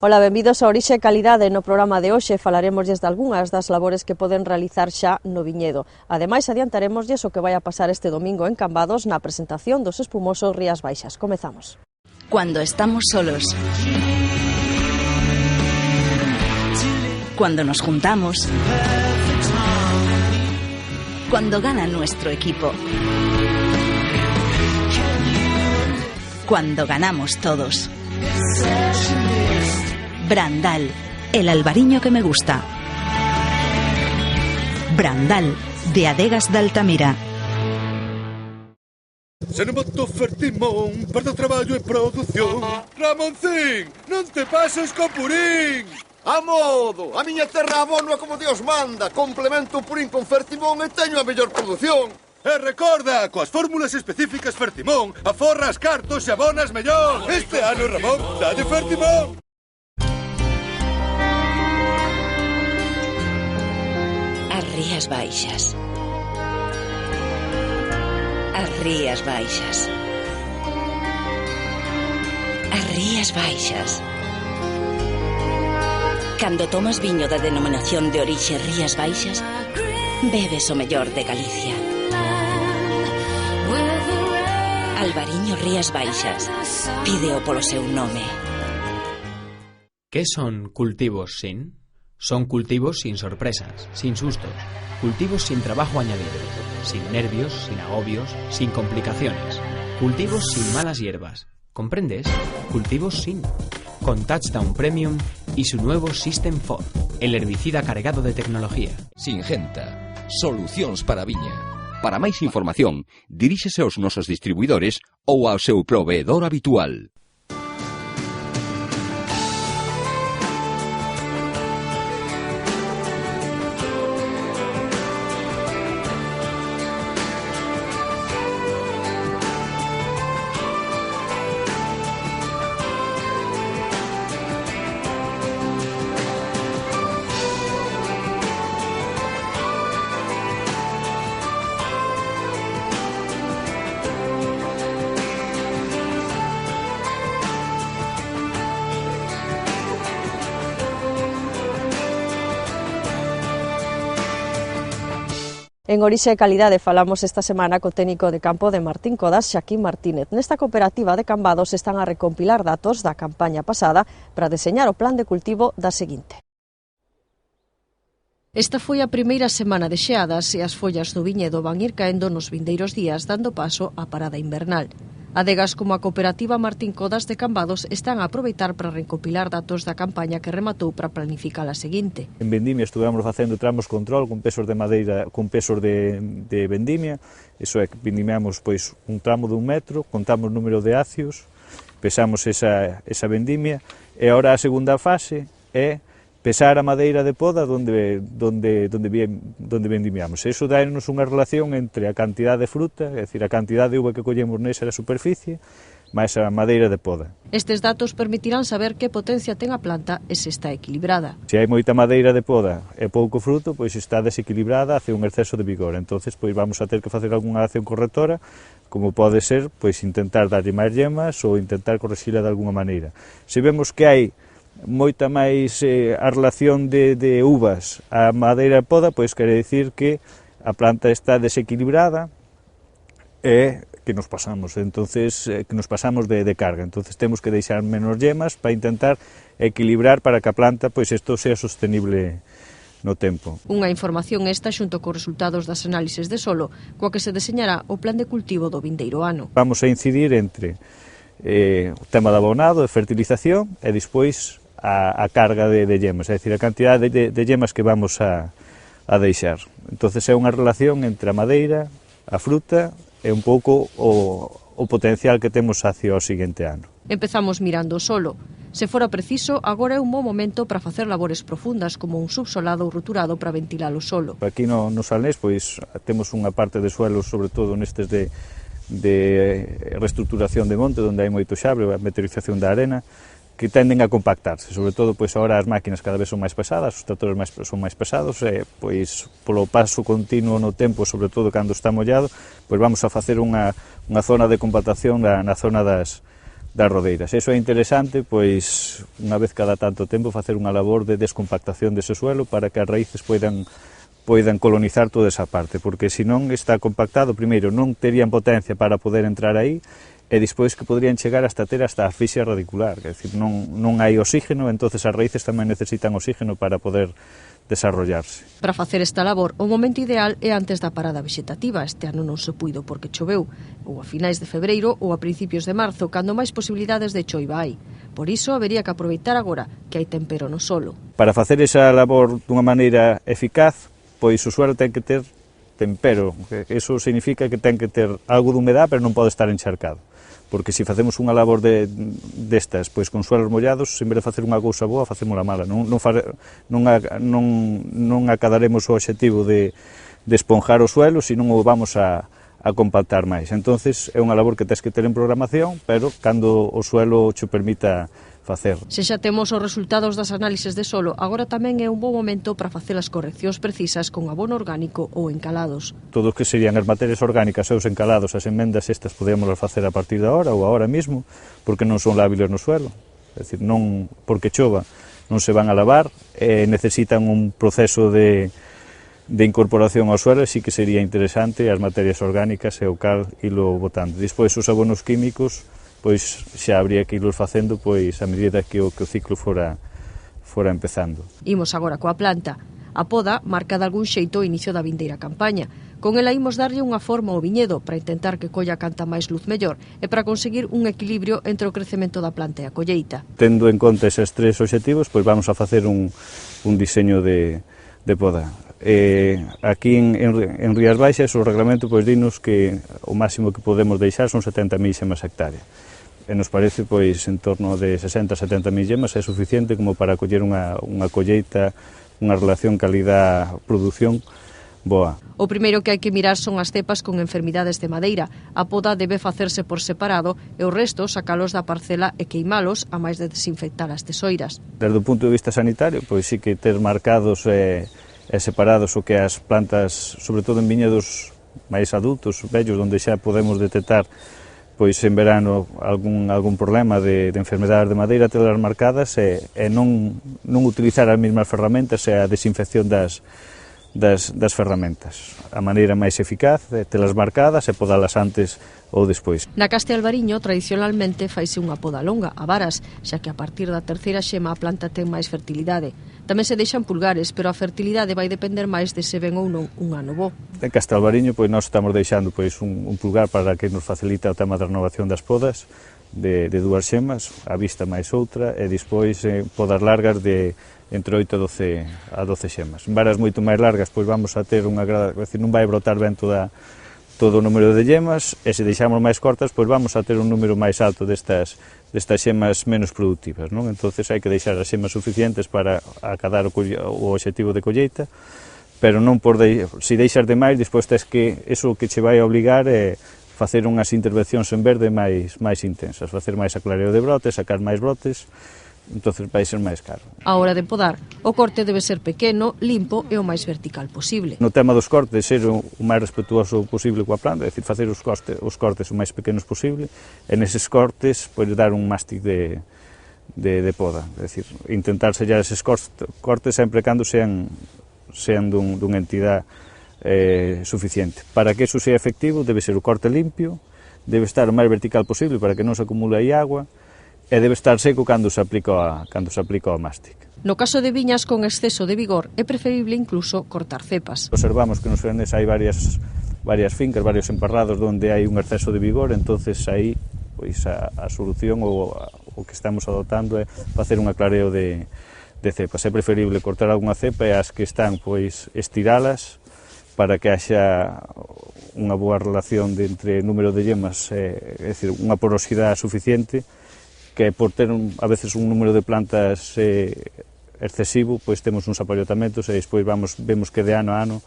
Ola, benvidos a Orixe e Calidade. No programa de hoxe falaremosles de algunhas das labores que poden realizar xa no viñedo. Ademais, adiantaremosles o que vai a pasar este domingo en Cambados na presentación dos espumosos Rías Baixas. Comezamos. Cuando estamos solos. Cuando nos juntamos. Cuando gana nuestro equipo. Cuando ganamos todos. Brandal, el albariño que me gusta. Brandal, de Adegas de Altamira. Se non boto Fertimón, perdo traballo e produción. Ramoncín, non te pases co purín. A modo, a miña terra abono como Dios manda. Complemento o purín con Fertimón e teño a mellor produción. E recorda, coas fórmulas específicas Fertimón, aforras cartos e abonas mellor. Este ano, Ramón, dalle Fertimón. As Rías Baixas. As Rías Baixas. As Rías Baixas. Cando tomas viño da denominación de orixe Rías Baixas, bebes o mellor de Galicia. Albariño Rías Baixas. Pídeo polo seu nome. Que son cultivos sin? Son cultivos sin sorpresas, sin sustos, cultivos sin trabajo añadido, sin nervios, sin agobios, sin complicaciones, cultivos sin malas hierbas. ¿Comprendes? Cultivos sin. Con Touchdown Premium y su nuevo System 4, el herbicida cargado de tecnología. Singenta, solucións para a viña. Para máis información, diríxese aos nosos distribuidores ou ao seu proveedor habitual. En Orixe e Calidade falamos esta semana co técnico de campo de Martín Codas, Xaquín Martínez. Nesta cooperativa de Cambados están a recompilar datos da campaña pasada para deseñar o plan de cultivo da seguinte. Esta foi a primeira semana de xeadas e as follas do viñedo van ir caendo nos vindeiros días, dando paso á parada invernal. Adegas como a cooperativa Martín Codas de Cambados están a aproveitar para recopilar datos da campaña que rematou para planificar a seguinte. En vendimia estuvamos facendo tramos control con pesos de madeira, con pesos de vendimia. Iso é que vendimiamos pois un tramo de 1 metro, contamos número de acios, pesamos esa vendimia e agora a segunda fase é pesar a madeira de poda donde vendimiamos. Iso dános unha relación entre a cantidade de fruta, é dicir, a cantidade de uva que collemos nesa superficie, máis a madeira de poda. Estes datos permitirán saber que potencia ten a planta e se está equilibrada. Se hai moita madeira de poda e pouco fruto, pois está desequilibrada, hace un exceso de vigor. Entonces, pois vamos a ter que facer algunha acción correctora, como pode ser, pois intentar darlle máis yemas ou intentar corrixila de alguna maneira. Se vemos que hai moita máis a relación de uvas a madeira de poda, pois quere dicir que a planta está desequilibrada e que nos pasamos, entonces que nos pasamos de carga. Entonces temos que deixar menos yemas para intentar equilibrar para que a planta, pois isto sea sostenible no tempo. Unha información esta xunto cos resultados das análises de solo, coa que se deseñará o plan de cultivo do vindeiro ano. Vamos a incidir entre o tema de abonado, de fertilización e despois a carga de yemas, é dicir, a cantidade de yemas que vamos a deixar. Entonces é unha relación entre a madeira, a fruta e un pouco o potencial que temos hacia o seguinte ano. Empezamos mirando o solo. Se fora preciso, agora é un bon momento para facer labores profundas como un subsolado ou roturado para ventilar o solo. Aquí no Salnés pois temos unha parte de suelos, sobre todo nestes de reestructuración de monte, onde hai moito xabre, a meteorización da arena, que tenden a compactarse, sobre todo pois agora as máquinas cada vez son máis pesadas, os tractores son máis pesados e pois polo paso continuo no tempo, sobre todo cando está mollado, pois vamos a facer unha zona de compactación na zona das das rodeiras. Eso é interesante, pois, unha vez cada tanto tempo, facer unha labor de descompactación dese suelo para que as raíces poidan colonizar toda esa parte, porque se non está compactado, primeiro, non terían potencia para poder entrar aí, e despois que poderían chegar hasta ter hasta a asfixia radicular, é dicir, non hai oxígeno, entonces as raíces tamén necesitan oxígeno para poder desarrollarse. Para facer esta labor, o momento ideal é antes da parada vegetativa. Este ano non se puido porque choveu, ou a finais de febreiro ou a principios de marzo, cando máis posibilidades de choiva hai. Por iso, habería que aproveitar agora, que hai tempero no solo. Para facer esa labor dunha maneira eficaz, pois o suelo ten que ter tempero. Eso significa que ten que ter algo de humedad, pero non pode estar encharcado. Porque se facemos unha labor destas, pois con suelos mollados, en vez de facer unha cousa boa, facemos a mala. Non acadaremos o obxectivo de esponjar o suelo, senón o vamos a compactar máis. Entonces é unha labor que tens que ter en programación, pero cando o suelo te permita facer. Se xa temos os resultados das análises de solo, agora tamén é un bo momento para facer as correccións precisas con abono orgánico ou encalados. Todo o que serían as materias orgánicas e os encalados, as emendas estas podemos facer a partir de agora ou agora mismo, porque non son lábiles no suelo. É dicir, non porque chova non se van a lavar, necesitan un proceso de incorporación ao suelo, e sí que sería interesante as materias orgánicas e o cal ilo botando. Despois os abonos químicos, pois xa habría que irlos facendo pois a medida que o ciclo fora empezando. Imos agora coa planta. A poda marca de algún xeito o inicio da vindeira campaña. Con ela imos darlle unha forma ao viñedo para intentar que colla canta máis luz mellor e para conseguir un equilibrio entre o crecemento da planta e a colleita. Tendo en conta eses tres obxectivos, pois vamos a facer un diseño de poda. Aquí en Rías Baixas o reglamento pois dinos que o máximo que podemos deixar son 70.000 xemas hectárea. E nos parece pois en torno de 60-70.000 xemas é suficiente como para coller unha colleita, unha relación calidad-produción boa. O primeiro que hai que mirar son as cepas con enfermidades de madeira. A poda debe facerse por separado e o resto sacalos da parcela e queimalos, a máis de desinfectar as tesoiras. Desde o punto de vista sanitario, pois sí que ter marcados e separados o que as plantas, sobre todo en viñedos máis adultos, vellos, onde xa podemos detectar pois en verano algún problema de enfermedades de madeira, telas marcadas e non utilizar as mesmas ferramentas e a desinfección das ferramentas. A maneira máis eficaz é telas marcadas e podalas antes ou despois. Na Caste Albariño, tradicionalmente, faise unha poda longa, a varas, xa que a partir da terceira xema a planta ten máis fertilidade. Tamén se deixan pulgares, pero a fertilidade vai depender máis de se ven ou non un ano bo. En Caste Albariño, pois nós estamos deixando pois un pulgar para que nos facilita o tema da renovación das podas de dúas xemas, a vista máis outra, e despois podas largas de entre 8 a 12 xemas. En varas moito máis largas, pois vamos a ter unha grada, é dicir, non vai brotar ben todo o número de xemas, e se deixamos máis cortas, pois vamos a ter un número máis alto destas xemas menos productivas, non? Entonces hai que deixar as xemas suficientes para acadar o obxectivo de colleita, pero non se deixas de máis, despois tes que, eso que che vai a obligar é facer unhas intervencións en verde máis intensas, facer máis aclareo de brotes, sacar máis brotes, entonces vai ser máis caro. A hora de podar, o corte debe ser pequeno, limpo e o máis vertical posible. No tema dos cortes, ser o máis respetuoso posible coa planta, é dicir, facer os cortes o máis pequenos posible, e neses cortes pode dar un mástic de poda, é dicir, intentar sellar eses cortes sempre cando sean dunha entidade suficiente. Para que eso sea efectivo, debe ser o corte limpio, debe estar o máis vertical posible para que non se acumule aí agua, e debe estar seco cando se aplica o mástic. No caso de viñas con exceso de vigor, é preferible incluso cortar cepas. Observamos que nos Fendes hai varias fincas, varios emparrados onde hai un exceso de vigor, entonces aí pois a solución ou o que estamos adoptando é facer un aclareo de cepas. É preferible cortar algunha cepa e as que están pois estiralas para que haxa unha boa relación entre número de yemas, é dicir, unha porosidade suficiente, que por ter a veces un número de plantas excesivo, pois temos uns apollotamentos e despois vemos que de ano a ano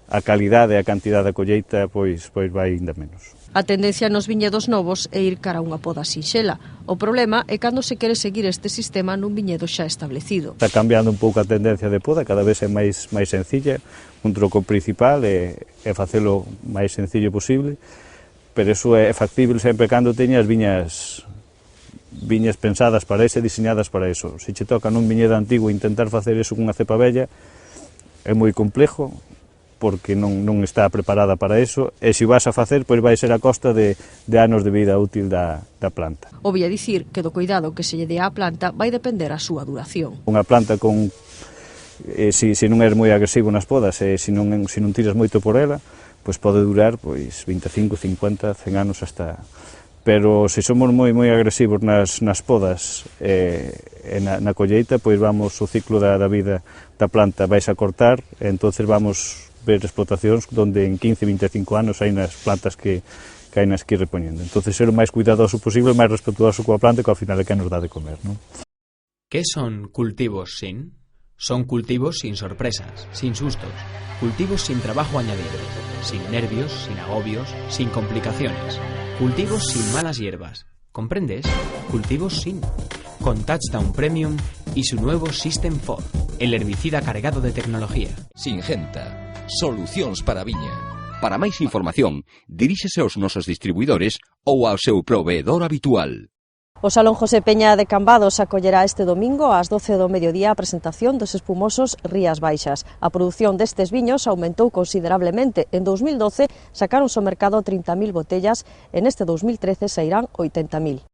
a calidade e a cantidade da colleita pois vai ainda menos. A tendencia nos viñedos novos é ir cara a unha poda sinxela. O problema é cando se quere seguir este sistema nun viñedo xa establecido. Está cambiando un pouco a tendencia de poda, cada vez é máis sencilla, un troco principal é facelo máis sencillo posible, pero eso é factible sempre cando teñas viñas viñas pensadas para eso e diseñadas para eso. Se che toca nun viñedo antigo intentar facer eso cunha cepa bella é moi complejo, porque non está preparada para eso, e se o vas a facer, pois vai ser a costa de anos de vida útil da planta. Obvia dicir que do cuidado que se lle dé á planta vai depender a súa duración. Unha planta con se non é moi agresivo nas podas e se non tiras moito por ela, pois pode durar 25, 50, 100 anos hasta... Pero se somos moi agresivos nas podas e na colleita, pois vamos, o ciclo da vida da planta vais a cortar, e entonces vamos ver explotacións onde en 15, 25 anos hai nas plantas que hai nas que ir repoñendo. Entonces ser o máis cuidadoso posible, o máis respetuoso coa planta, que ao final é que nos dá de comer, non? ¿Qué son cultivos sin? Son cultivos sin sorpresas, sin sustos, cultivos sin trabajo añadido, sin nervios, sin agobios, sin complicaciones, cultivos sin malas hierbas. ¿Comprendes? Cultivos sin. Con Touchdown Premium y su nuevo System 4, el herbicida cargado de tecnología. Singenta, solucións para a viña. Para máis información, diríxese aos nosos distribuidores ou ao seu proveedor habitual. O Salón José Peña de Cambados acollerá este domingo ás 12 do mediodía a presentación dos espumosos Rías Baixas. A produción destes viños aumentou considerablemente. En 2012 sacaronse ao mercado 30.000 botellas e neste 2013 sairán 80.000.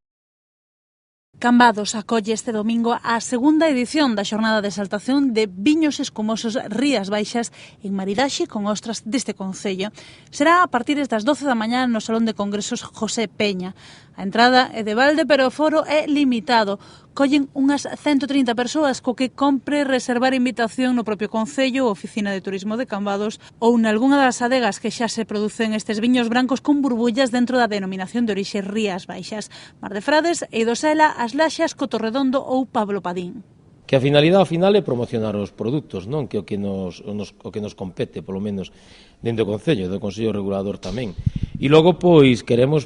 Cambados acolle este domingo a segunda edición da xornada de exaltación de viños escumosos Rías Baixas en maridaxe con ostras deste concello. Será a partir das 12 da mañá no Salón de Congresos José Peña. A entrada é de balde, pero o foro é limitado. Collen unhas 130 persoas, co que compre reservar invitación no propio concello, oficina de turismo de Cambados ou nalgunha das adegas que xa se producen estes viños brancos con burbullas dentro da denominación de orixe Rías Baixas. Mar de Frades, Eidosela, As Laxas, Cotorredondo ou Pablo Padín. Que a finalidade ao final é promocionar os produtos, non? Que o que nos compete, polo menos, dentro do Concello, do Consello Regulador tamén. E logo, pois, queremos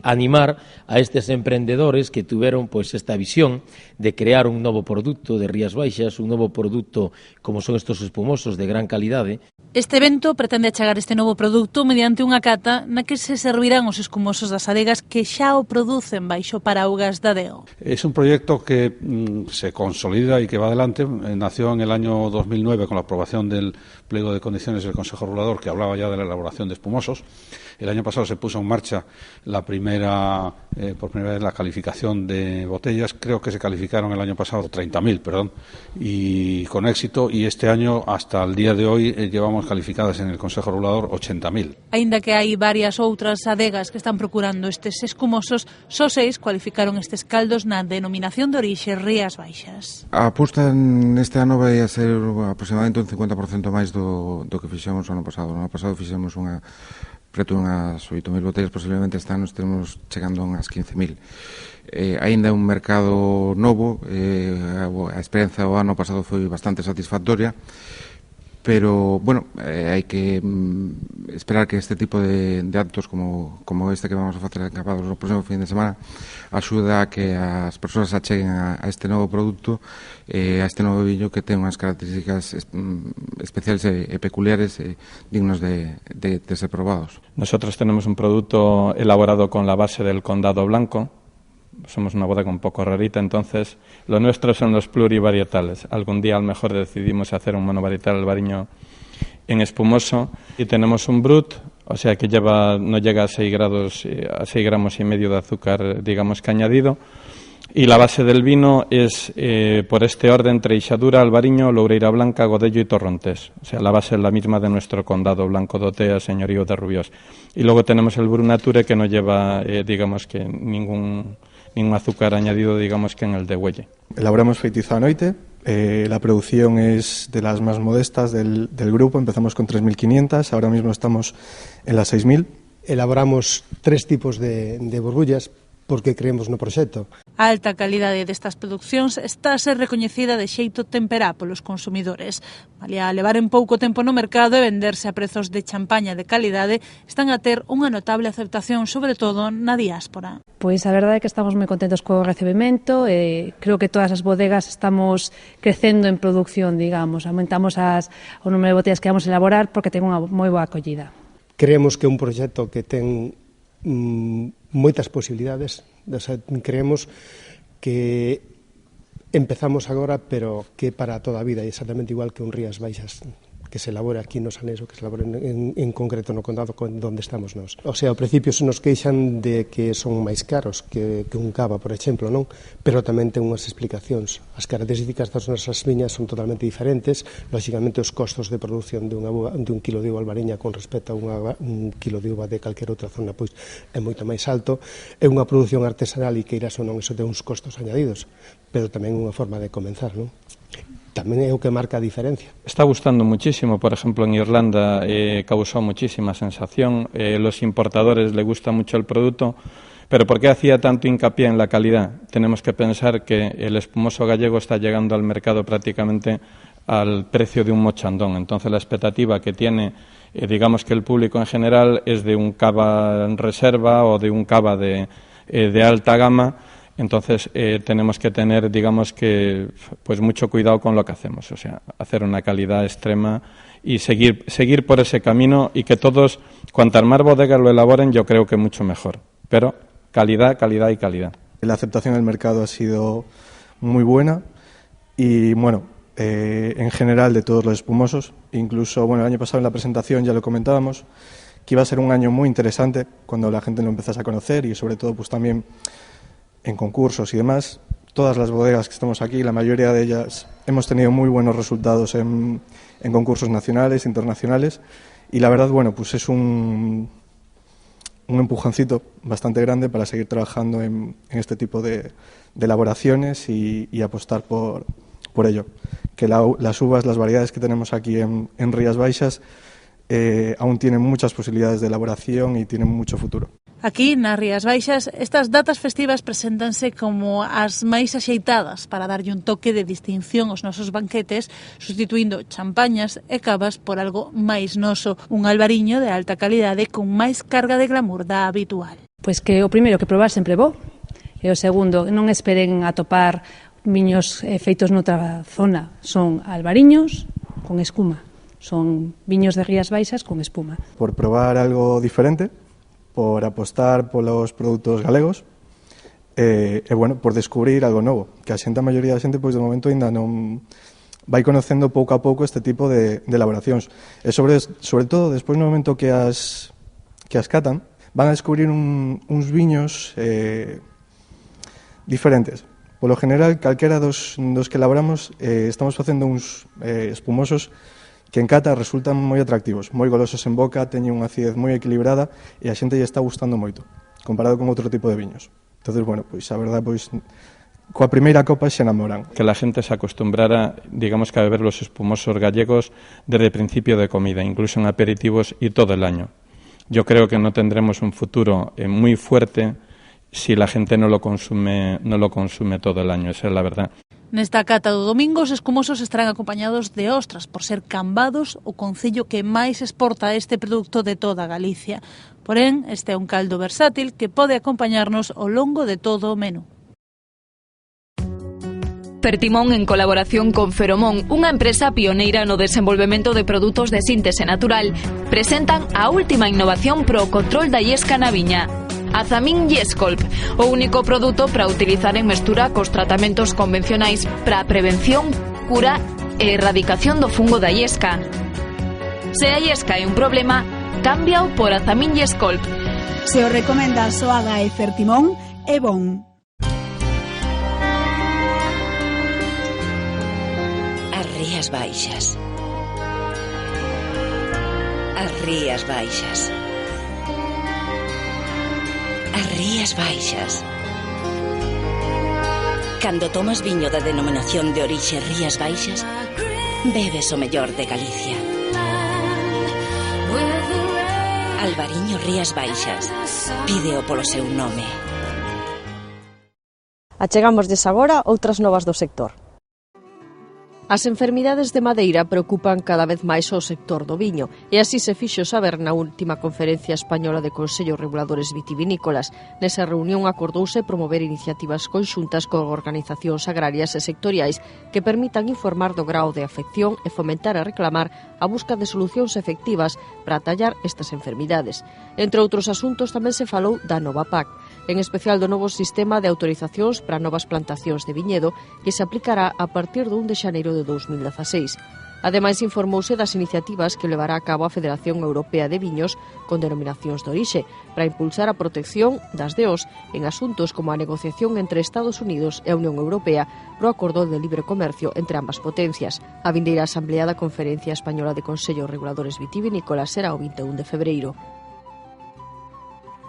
animar a estes emprendedores que tuveron esta visión de crear un novo produto de Rías Baixas, un novo produto como son estos espumosos de gran calidade. Este evento pretende achegar este novo produto mediante unha cata na que se servirán os escumosos das adegas que xa o producen baixo paraugas da DEO. Es un proyecto que se consolida y que va adelante. Nació en el año 2009 con la aprobación del pliego de condiciones del Consejo Regulador, que hablaba ya de la elaboración de espumosos. El año pasado se puso en marcha por primera vez la calificación de botellas. Creo que se calificaron el año pasado 30.000, y con éxito. Y este año, hasta el día de hoy, llevamos calificadas en el Consejo Regulador 80.000. Aínda que hai varias outras adegas que están procurando estes escumosos, só 6 cualificaron estes caldos na denominación de orixe Rías Baixas. A aposta neste ano vai a ser aproximadamente un 50% máis do que fixemos o ano pasado. O ano pasado fixemos preto unhas 8.000 botellas, posiblemente este ano estemos chegando a unhas 15.000. Aínda é un mercado novo, a experiencia do ano pasado foi bastante satisfactoria, pero, bueno, hai que esperar que este tipo de actos como este que vamos a facer en Cambados no próximo fin de semana axuda a que as persoas acheguen a este novo produto, a este novo viño que ten unhas características especiales e peculiares dignos de ser probados. Nosotros tenemos un producto elaborado con la base del condado blanco. Somos una bodega un poco rarita, entonces lo nuestro son los plurivarietales. Algún día a lo mejor decidimos hacer un monovarietal albariño en espumoso, y tenemos un brut, o sea que no llega a 6 gramos y medio de azúcar, digamos que añadido, y la base del vino es por este orden: Treixadura, Albariño, Loureira Blanca, Godello y Torrontés. O sea, la base es la misma de nuestro condado blanco Dotea, señorío de Rubiós. Y luego tenemos el Brut Nature, que no lleva, digamos que ningún azúcar añadido, digamos que en el de Güelle. Elaboramos feitizo a noite. La producción es de las más modestas del grupo. Empezamos con 3.500, ahora mismo estamos en las 6.000. Elaboramos 3 tipos de borbullas porque creemos no proxecto. A alta calidade destas producións está a ser recoñecida de xeito temperá polos consumidores. Malia levar en pouco tempo no mercado e venderse a prezos de champaña de calidade, están a ter unha notable aceptación, sobre todo na diáspora. Pois a verdade é que estamos moi contentos co recibimento e creo que todas as bodegas estamos crecendo en producción, digamos. Aumentamos o número de botellas que vamos a elaborar porque ten unha moi boa acollida. Creemos que é un proxecto que ten moitas posibilidades. O sea, creemos que empezamos agora, pero que para toda a vida, exactamente igual que un Rías Baixas que se elabora aquí no Saneso, que se elabora en concreto no condado onde estamos nós. O sea, ao principio se nos queixan de que son máis caros que un cava, por exemplo, non? Pero tamén ten unhas explicacións. As características das nosas viñas son totalmente diferentes. Lógicamente, os costos de produción de un kilo de uva albariña con respecto a un kilo de uva de calquera outra zona pois é moito máis alto. É unha produción artesanal e queiras ou non, iso ten uns costos añadidos, pero tamén unha forma de comenzar, non? Tamén é o que marca a diferencia. Está gustando muchísimo, por ejemplo, en Irlanda causó muchísima sensación, los importadores les gusta mucho el producto, pero ¿por qué hacía tanto hincapié en la calidad? Tenemos que pensar que el espumoso gallego está llegando al mercado prácticamente al precio de un mochandón, entonces la expectativa que tiene, digamos que el público en general, es de un cava en reserva o de un cava de alta gama. Entonces tenemos que tener, digamos que, pues mucho cuidado con lo que hacemos, o sea, hacer una calidad extrema y seguir por ese camino y que todos, cuantas más bodegas lo elaboren, yo creo que mucho mejor. Pero calidad, calidad y calidad. La aceptación del mercado ha sido muy buena y, bueno, en general de todos los espumosos. Incluso, bueno, el año pasado en la presentación ya lo comentábamos, que iba a ser un año muy interesante cuando la gente lo empezase a conocer y sobre todo pues también en concursos y demás. Todas las bodegas que estamos aquí, la mayoría de ellas, hemos tenido muy buenos resultados en concursos nacionales, internacionales, y la verdad, bueno, pues es un empujoncito bastante grande para seguir trabajando en este tipo de elaboraciones y apostar por ello. Que las uvas, las variedades que tenemos aquí en Rías Baixas aún tienen muchas posibilidades de elaboración y tienen mucho futuro. Aquí, nas Rías Baixas, estas datas festivas preséntanse como as máis axeitadas para darlle un toque de distinción aos nosos banquetes, sustituindo champañas e cavas por algo máis noso, un albariño de alta calidade con máis carga de glamour da habitual. Pois que o primeiro que probar sempre bo, e o segundo, non esperen atopar viños feitos noutra zona, son albariños con espuma, son viños de Rías Baixas con espuma. Por probar algo diferente, por apostar polos produtos galegos e, bueno, por descubrir algo novo, que a maioría da xente, pois, de momento, ainda non vai conocendo pouco a pouco este tipo de elaboracións. E sobre todo, despois no momento que as catan, van a descubrir uns viños diferentes. Polo general, calquera dos que elaboramos, estamos facendo uns espumosos que en cata resultan moi atractivos, moi golosos en boca, teñen unha acidez moi equilibrada e a xente lle está gustando moito, comparado con outro tipo de viños. Entonces, bueno, pois a verdade, pois coa primeira copa se enamoran. Que la gente se acostumbrara, digamos que a beber los espumosos gallegos desde el principio de comida, incluso en aperitivos y todo el año. Yo creo que no tendremos un futuro muy fuerte si la gente no lo consume todo el año, esa es la verdad. Nesta cata do domingo, os escumosos estarán acompañados de ostras, por ser Cambados o concello que máis exporta este produto de toda Galicia. Porén, este é un caldo versátil que pode acompañarnos ao longo de todo o menú. Fertimón, en colaboración con Feromón, unha empresa pioneira no desenvolvemento de produtos de síntese natural, presentan a última innovación pro control da iesca na viña. Azamin Yescolp, o único produto para utilizar en mestura cos tratamentos convencionais para a prevención, cura e erradicación do fungo da iesca. Se a iesca é un problema, cámbiao por Azamin Yescolp. Se o recomenda Soaga e Fertimón, é bon. As Rías Baixas. As Rías Baixas. As Rías Baixas. Cando tomas viño da denominación de orixe Rías Baixas, bebes o mellor de Galicia. Albariño Rías Baixas. Pídeo polo seu nome. Achegámoslles agora outras novas do sector. As enfermidades de madeira preocupan cada vez máis o sector do viño e así se fixo saber na última conferencia española de Consellos Reguladores Vitivinícolas. Nesa reunión acordouse promover iniciativas conxuntas con organizacións agrarias e sectoriais que permitan informar do grao de afección e fomentar e reclamar a busca de solucións efectivas para atallar estas enfermidades. Entre outros asuntos tamén se falou da nova PAC. en especial do novo sistema de autorizacións para novas plantacións de viñedo que se aplicará a partir do 1 de xaneiro de 2016. Ademais, informouse das iniciativas que levará a cabo a Federación Europea de Viños con denominacións de orixe para impulsar a protección das DOs en asuntos como a negociación entre Estados Unidos e a Unión Europea pro acordo de libre comercio entre ambas potencias. A vindeira Asamblea da Conferencia Española de Consellos Reguladores Vitivinícolas será o 21 de febreiro.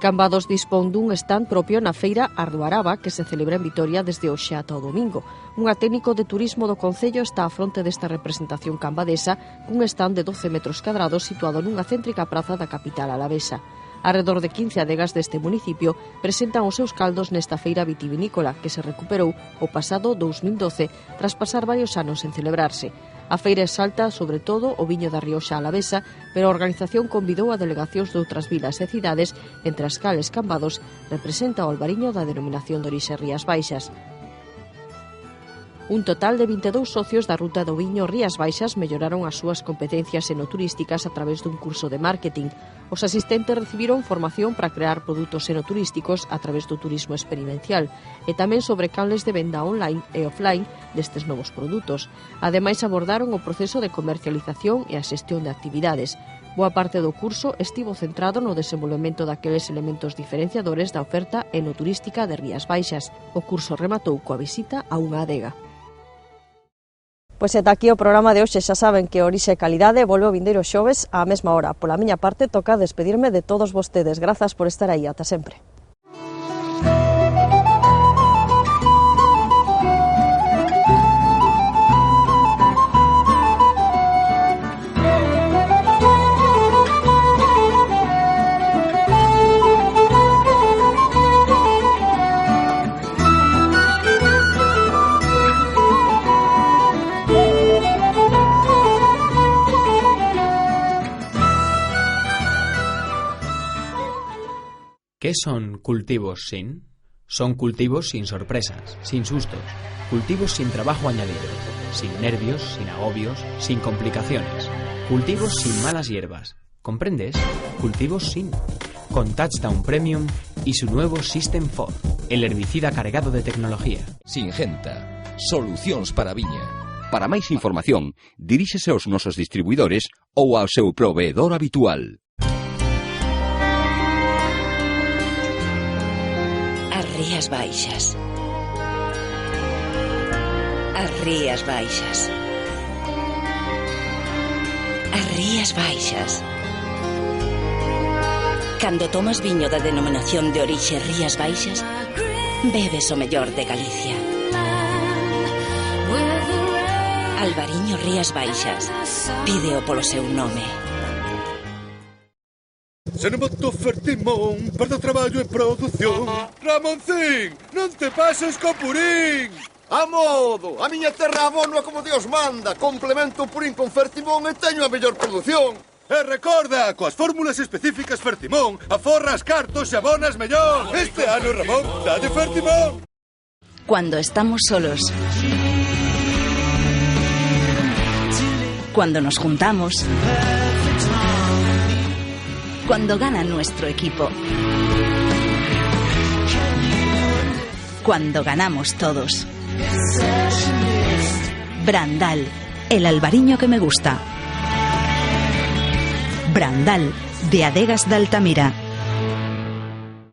Cambados dispón dun stand propio na feira Arduaraba que se celebra en Vitoria desde hoxe ata o domingo. Unha técnico de turismo do Concello está á fronte desta representación cambadesa cun stand de 12 metros cadrados situado nunha céntrica praza da capital alavesa. Arredor de 15 adegas deste municipio presentan os seus caldos nesta feira vitivinícola que se recuperou o pasado 2012 tras pasar varios anos en celebrarse. A feira exalta, sobre todo, o viño da Rioxa alavesa, pero a organización convidou a delegacións de outras vilas e cidades, entre as cales Cambados representa o albariño da denominación de orixe Rías Baixas. Un total de 22 socios da ruta do viño Rías Baixas melloraron as súas competencias enoturísticas a través dun curso de marketing. Os asistentes recibiron formación para crear produtos enoturísticos a través do turismo experiencial e tamén sobre canles de venda online e offline destes novos produtos. Ademais, abordaron o proceso de comercialización e a xestión de actividades. Boa parte do curso estivo centrado no desenvolvemento daqueles elementos diferenciadores da oferta enoturística de Rías Baixas. O curso rematou coa visita a unha adega. Pois ata aquí o programa de hoxe. Xa saben que Orixe e Calidade volve o vindeiro xoves á mesma hora. Pola miña parte, toca despedirme de todos vostedes. Grazas por estar aí. Ata sempre. ¿Qué son cultivos sin? Son cultivos sin sorpresas, sin sustos, cultivos sin trabajo añadido, sin nervios, sin agobios, sin complicaciones, cultivos sin malas hierbas. ¿Comprendes? Cultivos sin. Con Touchdown Premium y su nuevo System 4, el herbicida cargado de tecnología. Singenta, solucións para a viña. Para máis información, diríxese aos nosos distribuidores ou ao seu proveedor habitual. Rías Baixas. As Rías Baixas. As Rías Baixas. Cando tomas viño da denominación de orixe Rías Baixas, bebes o mellor de Galicia. Albariño Rías Baixas. Pídeo polo seu nome. Se non boto Fertimón, perdo traballo e produción. Ramoncín, non te pases co purín. A modo, a miña terra abono como Dios manda. Complemento o purín con Fertimón e teño a mellor produción. E recorda, coas fórmulas específicas Fertimón, aforras cartos e abonas mellor. Este ano, Ramón, dalle Fertimón. Cuando estamos solos, cuando nos juntamos, cuando gana nuestro equipo, cuando ganamos todos. Brandal, el albariño que me gusta. Brandal, de Adegas de Altamira.